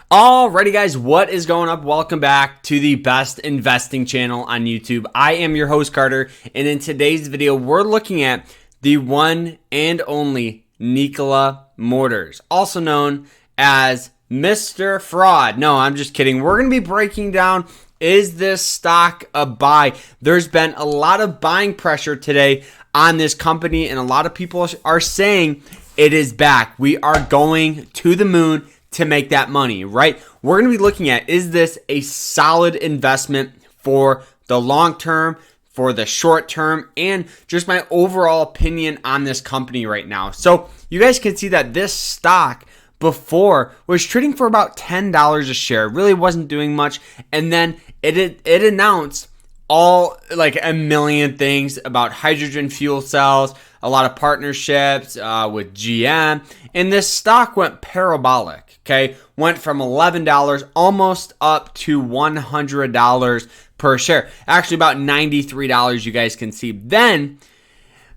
Alrighty guys, what is going up? Welcome back to the best investing channel on YouTube. I am your host Carter, and in today's video, we're looking at the one and only Nikola Motors, also known as Mr. Fraud. No, I'm just kidding. We're going to be breaking down, is this stock a buy? There's been a lot of buying pressure today on this company, and a lot of people are saying it is back. We are going to the moon to make that money, right? We're going to be looking at, is this a solid investment for the long term, for the short term, and just my overall opinion on this company right now. So you guys can see that this stock before was trading for about $10 a share, really wasn't doing much, and then it announced all like a million things about hydrogen fuel cells, a lot of partnerships with GM, and this stock went parabolic. Okay, went from $11 almost up to $100 per share. Actually, about $93. You guys can see. Then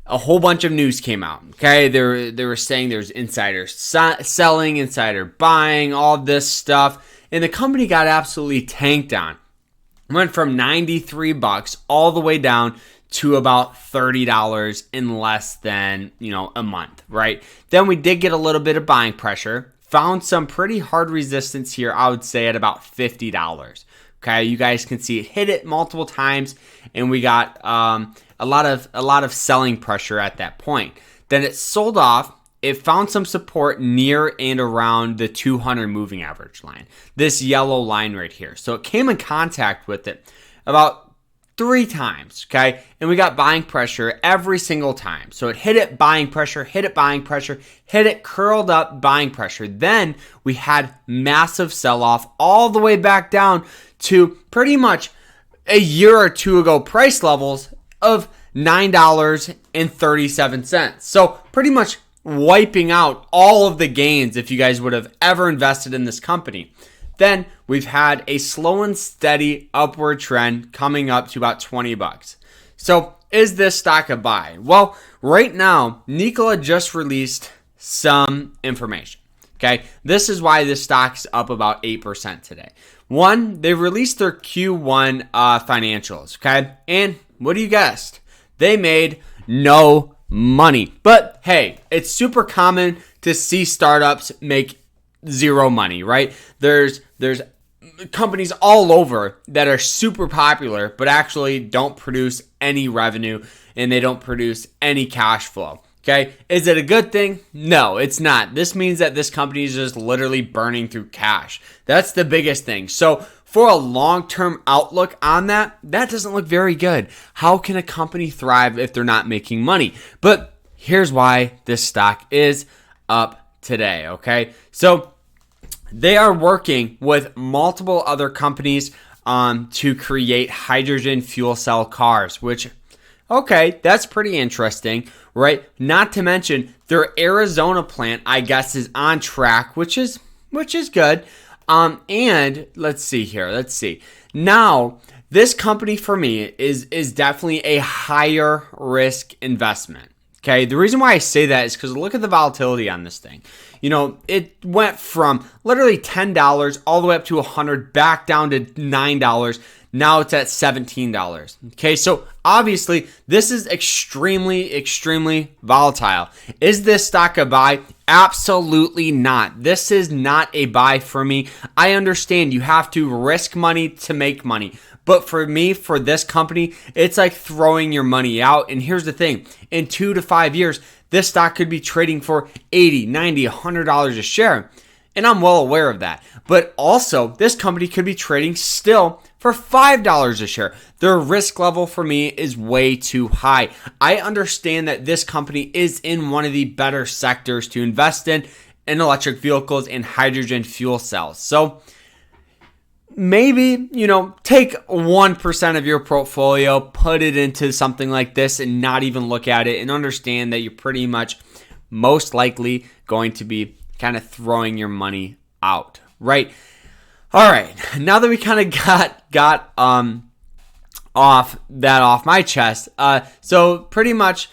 a whole bunch of news came out. Okay, they were saying there's insider selling, insider buying, all this stuff, and the company got absolutely tanked on. Went from $93 all the way down to about $30 in less than, a month, right? Then we did get a little bit of buying pressure. Found some pretty hard resistance here, I would say, at about $50. Okay, you guys can see it hit it multiple times, and we got a lot of selling pressure at that point. Then it sold off. It found some support near and around the 200 moving average line, this yellow line right here. So it came in contact with it about 3 times, okay? And we got buying pressure every single time. So it hit it, buying pressure, hit it, buying pressure, hit it, curled up, buying pressure. Then we had massive sell-off all the way back down to pretty much a year or two ago price levels of $9.37. So pretty much wiping out all of the gains if you guys would have ever invested in this company. Then we've had a slow and steady upward trend coming up to about $20. So is this stock a buy? Well, right now, Nikola just released some information. Okay, this is why this stock's up about 8% today. One, they released their Q1 financials. Okay, and what do you guess? They made no money. But hey, it's super common to see startups make zero money, right? There's companies all over that are super popular but actually don't produce any revenue and they don't produce any cash flow. Okay, is it a good thing? No, it's not. This means that this company is just literally burning through cash. That's the biggest thing. So for a long-term outlook on that doesn't look very good. How can a company thrive if they're not making money? But here's why this stock is up today, okay? So they are working with multiple other companies to create hydrogen fuel cell cars, which, okay, that's pretty interesting, right? Not to mention their Arizona plant, I guess, is on track, which is good. And let's see here. Let's see. Now, this company for me is definitely a higher risk investment. Okay, the reason why I say that is because look at the volatility on this thing. It went from literally $10 all the way up to $100, back down to $9. Now it's at $17. Okay, so obviously this is extremely, extremely volatile. Is this stock a buy? Absolutely not. This is not a buy for me. I understand you have to risk money to make money. But for me, for this company, it's like throwing your money out. And here's the thing. In 2 to 5 years, this stock could be trading for $80, $90, $100 a share. And I'm well aware of that. But also, this company could be trading still for $5 a share. Their risk level for me is way too high. I understand that this company is in one of the better sectors to invest in electric vehicles and hydrogen fuel cells. So maybe, take 1% of your portfolio, put it into something like this and not even look at it, and understand that you're pretty much most likely going to be kind of throwing your money out, right? All right, now that we kind of got off my chest, so pretty much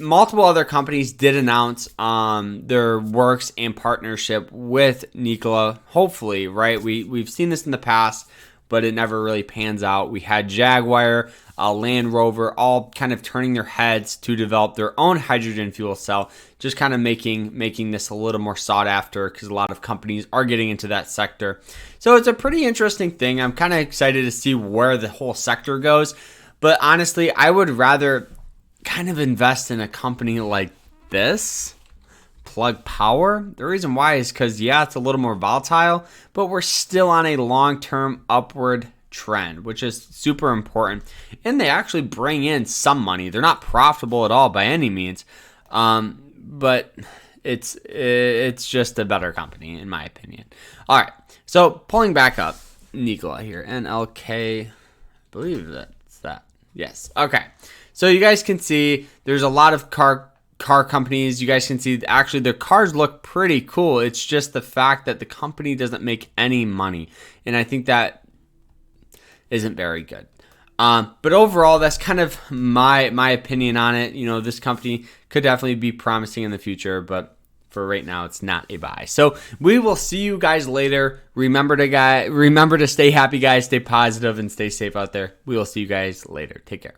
multiple other companies did announce their works and partnership with Nikola. Hopefully, right? We've seen this in the past, but it never really pans out. We had Jaguar, Land Rover, all kind of turning their heads to develop their own hydrogen fuel cell, just kind of making this a little more sought after because a lot of companies are getting into that sector. So it's a pretty interesting thing. I'm kind of excited to see where the whole sector goes. But honestly, I would rather kind of invest in a company like this, Plug Power. The reason why is because, yeah, it's a little more volatile, but we're still on a long-term upward trend, which is super important. And they actually bring in some money. They're not profitable at all by any means, but it's just a better company in my opinion. All right, so pulling back up, Nikola here, NLK, I believe that's that. Yes, okay. So you guys can see there's a lot of car companies. You guys can see actually their cars look pretty cool. It's just the fact that the company doesn't make any money, and I think that isn't very good. But overall, that's kind of my opinion on it. You know, this company could definitely be promising in the future, but for right now, it's not a buy. So we will see you guys later. Remember to stay happy, guys. Stay positive and stay safe out there. We will see you guys later. Take care.